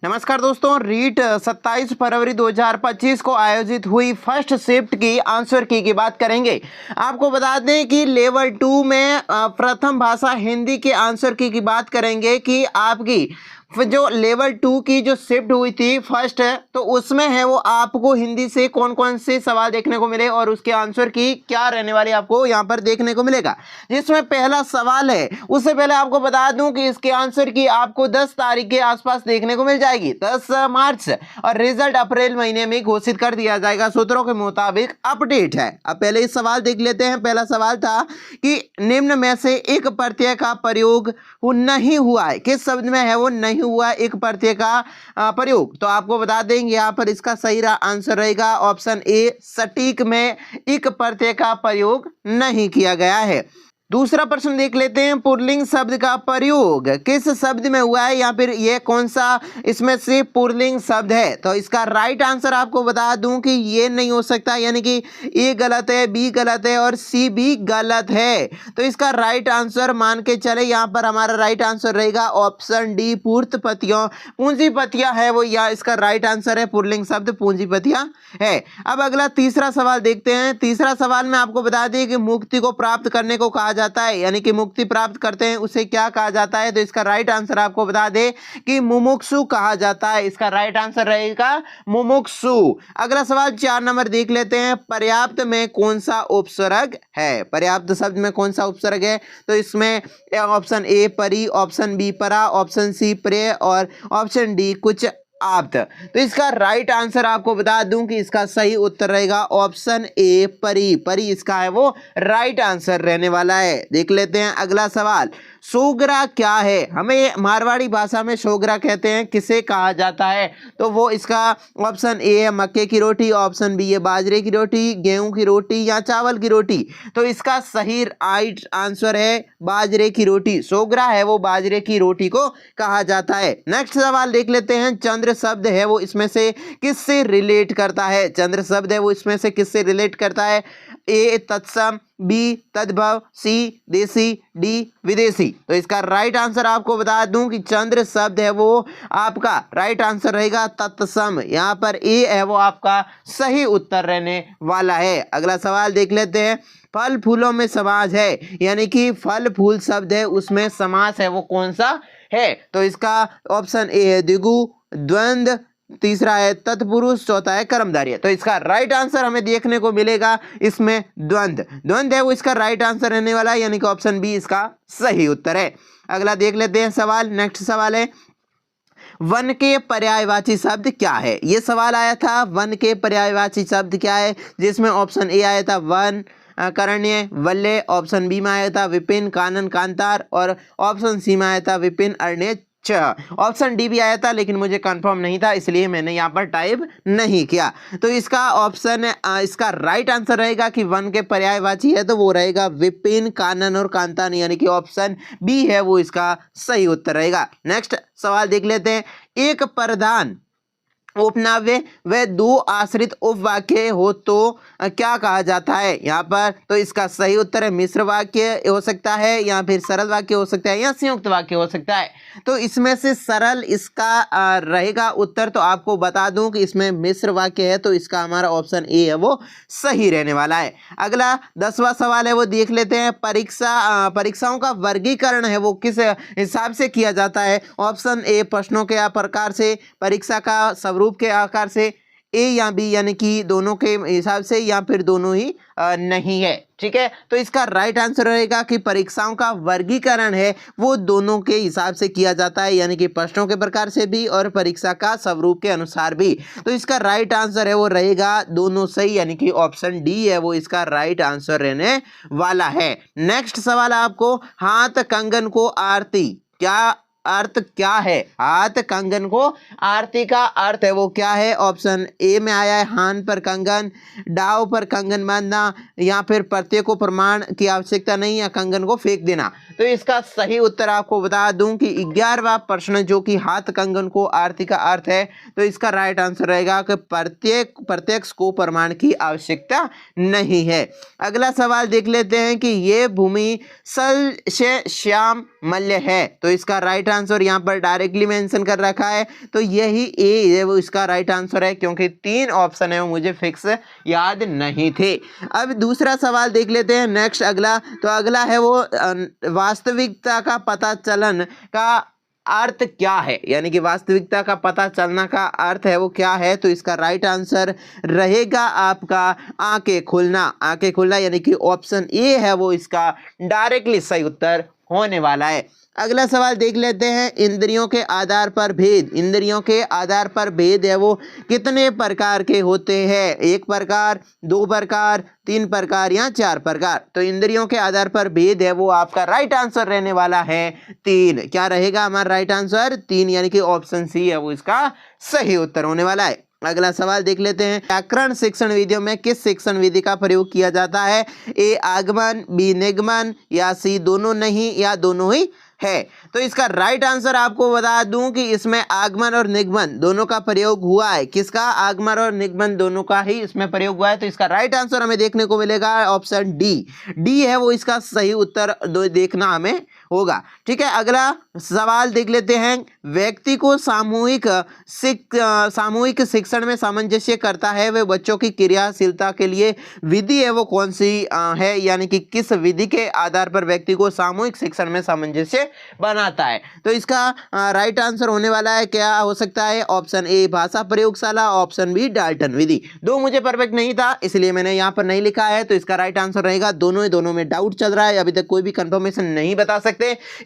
नमस्कार दोस्तों, रीट 27 फरवरी 2025 को आयोजित हुई फर्स्ट शिफ्ट की आंसर की बात करेंगे। आपको बता दें कि लेवल 2 में प्रथम भाषा हिंदी के आंसर की बात करेंगे कि आपकी जो लेवल 2 की जो शिफ्ट हुई थी फर्स्ट, तो उसमें है वो आपको हिंदी से कौन कौन से सवाल देखने को मिले और उसके आंसर की क्या रहने वाली आपको यहाँ पर देखने को मिलेगा। जिसमें पहला सवाल है, उससे पहले आपको बता दूं कि इसके आंसर की आपको 10 तारीख के आसपास देखने को मिल जाएगी, 10 मार्च, और रिजल्ट अप्रैल महीने में घोषित कर दिया जाएगा सूत्रों के मुताबिक अपडेट है। अब पहले इस सवाल देख लेते हैं। पहला सवाल था कि निम्न में से एक प्रत्यय का प्रयोग नहीं हुआ है, किस शब्द में है वो नहीं हुआ एक प्रत्यय का प्रयोग। तो आपको बता देंगे यहाँ पर इसका सही आंसर रहेगा ऑप्शन ए, सटीक में एक प्रत्यय का प्रयोग नहीं किया गया है। दूसरा प्रश्न देख लेते हैं, पुल्लिंग शब्द का प्रयोग किस शब्द में हुआ है या फिर ये कौन सा इसमें से पुल्लिंग शब्द है। तो इसका राइट आंसर आपको बता दूं कि ये नहीं हो सकता, यानी कि ए गलत है, बी गलत है और सी भी गलत है। तो इसका राइट आंसर मान के चले, यहाँ पर हमारा राइट आंसर रहेगा ऑप्शन डी, पूर्तपतियों पूंजीपतियां है वो, या इसका राइट आंसर है पुल्लिंग शब्द पूंजीपतियां है। अब अगला तीसरा सवाल देखते हैं। तीसरा सवाल में आपको बता दें कि मुक्ति को प्राप्त करने को कहा जाता है, यानी कि मुक्ति प्राप्त करते हैं उसे क्या कहा जाता है। तो इसका राइट आंसर आपको बता दें कि मुमुक्षु कहा जाता है। इसका राइट आंसर रहेगा मुमुक्षु। अगला सवाल 4 नंबर देख लेते हैं, पर्याप्त में कौन सा उपसर्ग है। पर्याप्त शब्द में कौन सा उपसर्ग है। तो इसमें ऑप्शन ए परी, ऑप्शन बी परा, ऑप्शन सी प्रे और ऑप्शन डी कुछ आप्त। तो इसका राइट आंसर आपको बता दूं कि इसका सही उत्तर रहेगा ऑप्शन ए परी। परी इसका है वो राइट आंसर रहने वाला है। देख लेते हैं अगला सवाल, सोगरा क्या है। हमें मारवाड़ी भाषा में सोगरा कहते हैं, किसे कहा जाता है। तो वो इसका ऑप्शन ए है मक्के की रोटी, ऑप्शन बी है बाजरे की रोटी, गेहूं की रोटी या चावल की रोटी। तो इसका सही राइट आंसर है बाजरे की रोटी। सोगरा है वो बाजरे की रोटी को कहा जाता है। नेक्स्ट सवाल देख लेते हैं, चंद्र शब्द है वो इसमें से किससे रिलेट करता है। चंद्र शब्द है वो इसमें से किससे रिलेट करता है। ए तत्सम, बी तद्भव, सी देसी, डी विदेशी। तो इसका राइट आंसर आपको बता दूं कि चंद्र शब्द है वो आपका राइट आंसर रहेगा तत्सम। यहाँ पर ए है वो आपका सही उत्तर रहने वाला है। अगला सवाल देख लेते हैं, फल फूलों में समास है, यानी कि फल फूल शब्द है उसमें समास है वो कौन सा है। तो इसका ऑप्शन ए है द्विगु, द्वंद्व, तीसरा है तत्पुरुष, चौथा है कर्मधारय। तो इसका राइट आंसर हमें देखने को मिलेगा इसमें द्वंद्व। द्वंद्व है वो इसका राइट आंसर रहने वाला है, यानी कि ऑप्शन बी इसका सही उत्तर है। अगला देख लेते हैं सवाल। नेक्स्ट सवाल है, वन के पर्यायवाची शब्द क्या है। ये सवाल आया था, वन के पर्यायवाची शब्द क्या है, जिसमें ऑप्शन ए आया था वन, करण्य, वल्ले, ऑप्शन बी में आया था विपिन, कानन, कांतार और ऑप्शन सी में आया था विपिन, अरण्य, ऑप्शन डी भी आया था लेकिन मुझे कंफर्म नहीं था इसलिए मैंने यहाँ पर टाइप नहीं किया। तो इसका ऑप्शन इसका राइट आंसर रहेगा कि वन के पर्यायवाची है तो वो रहेगा विपिन, कानन और कांतान, यानी कि ऑप्शन बी है वो इसका सही उत्तर रहेगा। नेक्स्ट सवाल देख लेते हैं, एक प्रधान उपनाव्य व 2 आश्रित उपवाक्य हो तो क्या कहा जाता है यहाँ पर। तो इसका सही उत्तर है मिश्र वाक्य हो सकता है या फिर सरल वाक्य हो सकता है या संयुक्त वाक्य हो सकता है। तो इसमें से सरल इसका रहेगा उत्तर। तो आपको बता दूं कि इसमें मिश्र वाक्य है तो इसका हमारा ऑप्शन ए है वो सही रहने वाला है। अगला 10वां सवाल है वो देख लेते हैं, परीक्षाओं का वर्गीकरण है वो किस हिसाब से किया जाता है। ऑप्शन ए प्रश्नों के प्रकार से, परीक्षा का स्वरूप के आकार से, ए या बी यानी कि दोनों के हिसाब से, या फिर दोनों ही नहीं है। ठीक है, तो इसका राइट आंसर रहेगा कि परीक्षाओं का वर्गीकरण है वो दोनों के हिसाब से किया जाता है, यानी कि प्रश्नों के प्रकार से भी और परीक्षा का स्वरूप के अनुसार भी। तो इसका राइट आंसर है वो रहेगा दोनों सही, यानी कि ऑप्शन डी है वो इसका राइट आंसर रहने वाला है। नेक्स्ट सवाल आपको, हाथ कंगन को आरती क्या अर्थ क्या है। हाथ कंगन को आरती का अर्थ है वो क्या है। ऑप्शन ए में आया है हान पर कंगन, डाव पर कंगन बांधना, या फिर प्रत्यय को प्रमाण की आवश्यकता नहीं या कंगन को फेंक देना। तो इसका सही उत्तर आपको बता दूं कि 11वां प्रश्न जो कि हाथ कंगन को आरती का अर्थ है, तो इसका राइट आंसर रहेगा कि प्रत्यक्ष को प्रमाण की आवश्यकता नहीं है। अगला सवाल देख लेते हैं कि ये भूमि सल से श्याम मल्य है। तो इसका राइट आंसर यहाँ पर डायरेक्टली मेंशन कर रखा है, तो यही ए है वो इसका राइट आंसर है, क्योंकि 3 ऑप्शन है वो मुझे फिक्स याद नहीं थे। अब दूसरा सवाल देख लेते हैं नेक्स्ट अगला। तो अगला है वो वास्तविकता का पता चलन का अर्थ क्या है, यानी कि वास्तविकता का पता चलना का अर्थ है वो क्या है। तो इसका राइट आंसर रहेगा आपका आंखें खुलना। आंखें खुलना यानी कि ऑप्शन ए है वो इसका डायरेक्टली सही उत्तर होने वाला है। अगला सवाल देख लेते हैं, इंद्रियों के आधार पर भेद। इंद्रियों के आधार पर भेद है वो कितने प्रकार के होते हैं? 1 प्रकार, 2 प्रकार, 3 प्रकार या 4 प्रकार। तो इंद्रियों के आधार पर भेद है वो आपका राइट आंसर रहने वाला है 3। क्या रहेगा हमारा राइट आंसर? 3, यानी कि ऑप्शन सी है वो इसका सही उत्तर होने वाला है। अगला सवाल देख लेते हैं, व्याकरण शिक्षण विधियों में किस शिक्षण विधि का प्रयोग किया जाता है? ए आगमन, बी निगमन, या सी दोनों नहीं, या दोनों ही है। तो इसका राइट आंसर आपको बता दूं कि इसमें आगमन और निगमन दोनों का प्रयोग हुआ है। किसका? आगमन और निगमन दोनों का ही इसमें प्रयोग हुआ है। तो इसका राइट आंसर हमें देखने को मिलेगा ऑप्शन डी। डी है वो इसका सही उत्तर देखना हमें होगा। ठीक है, अगला सवाल देख लेते हैं, व्यक्ति को सामूहिक शिक्षण में सामंजस्य करता है वह बच्चों की क्रियाशीलता के लिए विधि है वो कौन सी है, यानी कि किस विधि के आधार पर व्यक्ति को सामूहिक शिक्षण में सामंजस्य बनाता है। तो इसका राइट आंसर होने वाला है, क्या हो सकता है? ऑप्शन ए भाषा प्रयोगशाला, ऑप्शन बी डाल्टन विधि। दो मुझे परफेक्ट नहीं था इसलिए मैंने यहाँ पर नहीं लिखा है। तो इसका राइट आंसर रहेगा दोनों ही। दोनों में डाउट चल रहा है, अभी तक कोई भी कंफर्मेशन नहीं बता सकते।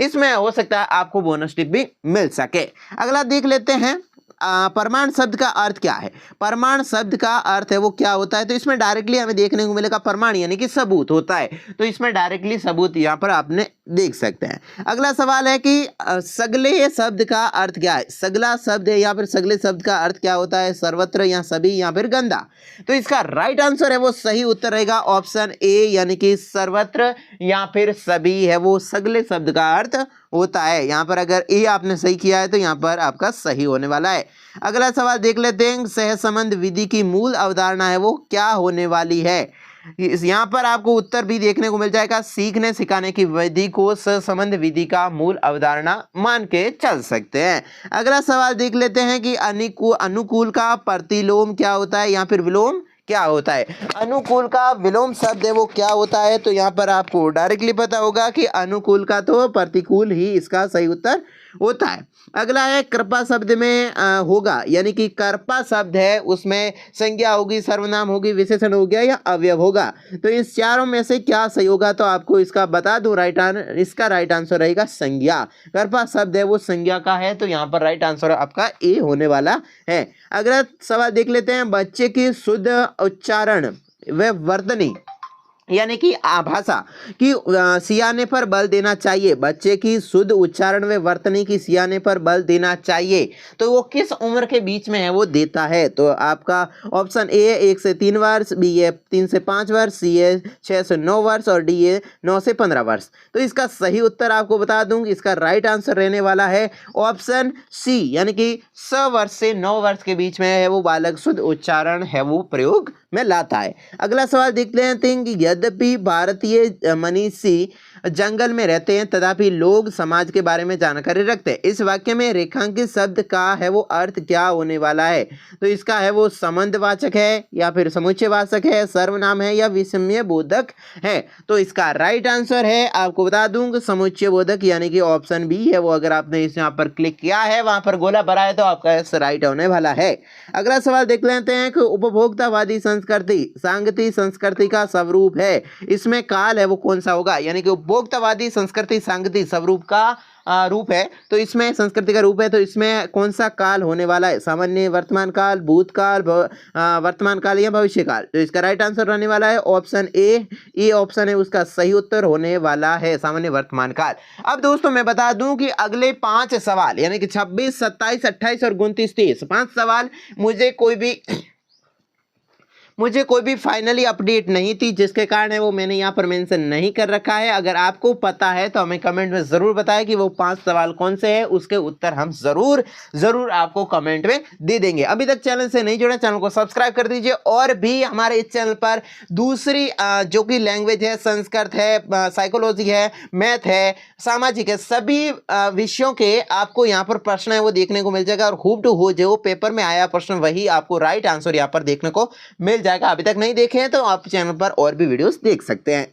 इसमें हो सकता है आपको बोनस टिप भी मिल सके। अगला देख लेते हैं, परमाण शब्द का अर्थ क्या है? परमाण शब्द का अर्थ है वो क्या होता है? तो इसमें डायरेक्टली हमें देखने को मिलेगा प्रमाण यानी कि सबूत होता है। तो इसमें डायरेक्टली सबूत यहाँ पर आपने देख सकते हैं। अगला सवाल है कि सगले शब्द का अर्थ क्या है? सगला शब्द है या फिर सगले शब्द का अर्थ क्या होता है? सर्वत्र या सभी या फिर गंदा। तो इसका राइट आंसर है वो सही उत्तर रहेगा ऑप्शन ए, यानी कि सर्वत्र या फिर सभी है वो सगले शब्द का अर्थ होता है। यहाँ पर अगर ए आपने सही किया है तो यहाँ पर आपका सही होने वाला है। अगला सवाल देख लेते हैं, सहसंबंध विधि की मूल अवधारणा है वो क्या होने वाली है? यहाँ पर आपको उत्तर भी देखने को मिल जाएगा, सीखने सिखाने की विधि को सहसंबंध विधि का मूल अवधारणा मान के चल सकते हैं। अगला सवाल देख लेते हैं कि अनुकूल का प्रतिलोम क्या होता है या फिर विलोम क्या होता है? अनुकूल का विलोम शब्द है वो क्या होता है? तो यहाँ पर आपको डायरेक्टली पता होगा कि अनुकूल का तो प्रतिकूल ही इसका सही उत्तर होता है। अगला है कृपा शब्द में होगा, यानी कि कृपा शब्द है उसमें संज्ञा होगी, सर्वनाम होगी, विशेषण हो गया या अवयव होगा। तो इस चारों में से क्या सही होगा? तो आपको इसका बता दूं, इसका राइट आंसर रहेगा संज्ञा। कृपा शब्द है वो संज्ञा का है, तो यहाँ पर राइट आंसर आपका ए होने वाला है। अगला सवाल देख लेते हैं, बच्चे की शुद्ध उच्चारण व वर्तनी यानी कि भाषा की सियाने पर बल देना चाहिए। बच्चे की शुद्ध उच्चारण व वर्तनी की सियाने पर बल देना चाहिए, तो वो किस उम्र के बीच में है वो देता है? तो आपका ऑप्शन ए 1 से 3 वर्ष, बी है 3 से 5 वर्ष, सी है 6 से 9 वर्ष और डी है 9 से 15 वर्ष। तो इसका सही उत्तर आपको बता दूं, इसका राइट आंसर रहने वाला है ऑप्शन सी, यानी कि 6 वर्ष से 9 वर्ष के बीच में है वो बालक शुद्ध उच्चारण है वो प्रयोग में लाता है। अगला सवाल देख लेते हैं कि यद्यपि भारतीय मनीषी जंगल में रहते हैं तथापि लोग समाज के बारे में जानकारी रखते हैं। इस वाक्य में रेखांकित शब्द का है वो अर्थ क्या होने वाला है? तो इसका है वो संबंधवाचक है या फिर समुच्चयवाचक है, सर्वनाम है या विषम्य बोधक है? तो इसका राइट आंसर है, आपको बता दूं, समुच्चय बोधक यानी कि ऑप्शन बी है वो। अगर आपने इस यहाँ पर क्लिक किया है, वहां पर गोला भरा है, तो आपका राइट होने वाला है। अगला सवाल देख लेते हैं कि उपभोक्तावादी संस्कृति सांगति संस्कृति का स्वरूप है, इसमें काल है वो कौन सा होगा? यानी कि उपभोक्तावादी संस्कृति सांगति स्वरूप का रूप है, तो इसमें संस्कृति का रूप है, तो इसमें कौन सा काल होने वाला है? सामान्य वर्तमान काल, भूतकाल, वर्तमान काल या भविष्य काल? तो इसका राइट आंसर रहने वाला है ऑप्शन ए ऑप्शन है उसका सही उत्तर होने वाला है, सामान्य वर्तमान काल। अब दोस्तों मैं बता दूं कि अगले 5 सवाल यानी कि 26, 27, 28 और 29, 30 5 सवाल मुझे कोई भी फाइनली अपडेट नहीं थी, जिसके कारण है वो मैंने यहाँ पर मेंशन नहीं कर रखा है। अगर आपको पता है तो हमें कमेंट में ज़रूर बताएं कि वो 5 सवाल कौन से हैं, उसके उत्तर हम ज़रूर आपको कमेंट में दे देंगे। अभी तक चैनल से नहीं जुड़े, चैनल को सब्सक्राइब कर दीजिए। और भी हमारे इस चैनल पर दूसरी जो कि लैंग्वेज है, संस्कृत है, साइकोलॉजी है, मैथ है, सामाजिक है, सभी विषयों के आपको यहाँ पर प्रश्न है वो देखने को मिल जाएगा। और खूब टू हो जो पेपर में आया प्रश्न वही आपको राइट आंसर यहाँ पर देखने को मिल जाएगा। अभी तक नहीं देखे हैं तो आप चैनल पर और भी वीडियोस देख सकते हैं।